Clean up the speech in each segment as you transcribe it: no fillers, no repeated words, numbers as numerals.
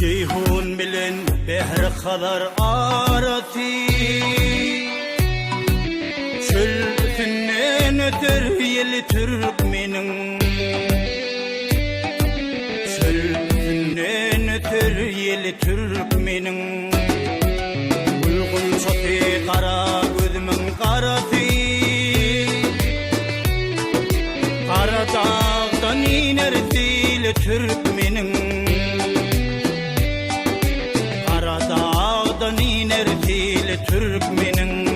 Ceyhun bilen behre kadar arati, çölünden öter yeli Türkmenin. Çölünden öter yeli Türkmenin. Ulgun çatı kara gözümün karati, kara dağdan iner dili Türkmenin. Kara dağdan iner dili Türkmenin.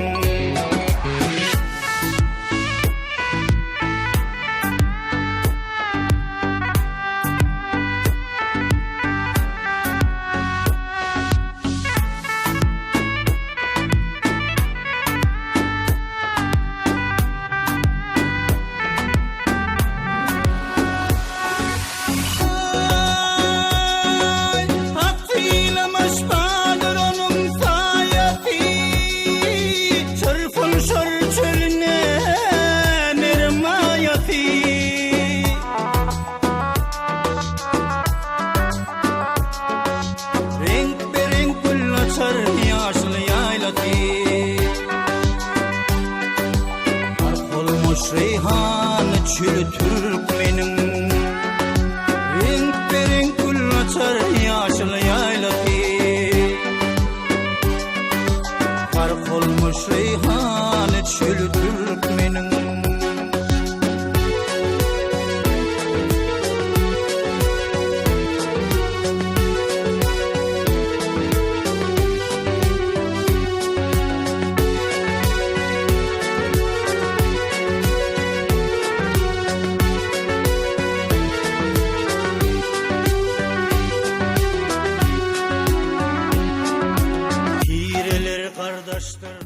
Reyhan çölü Türkmenin. Renk berenk gül açar yaşlı yaylaki. Kark olmuş reyhan çölü Türkmenin. Kardeşler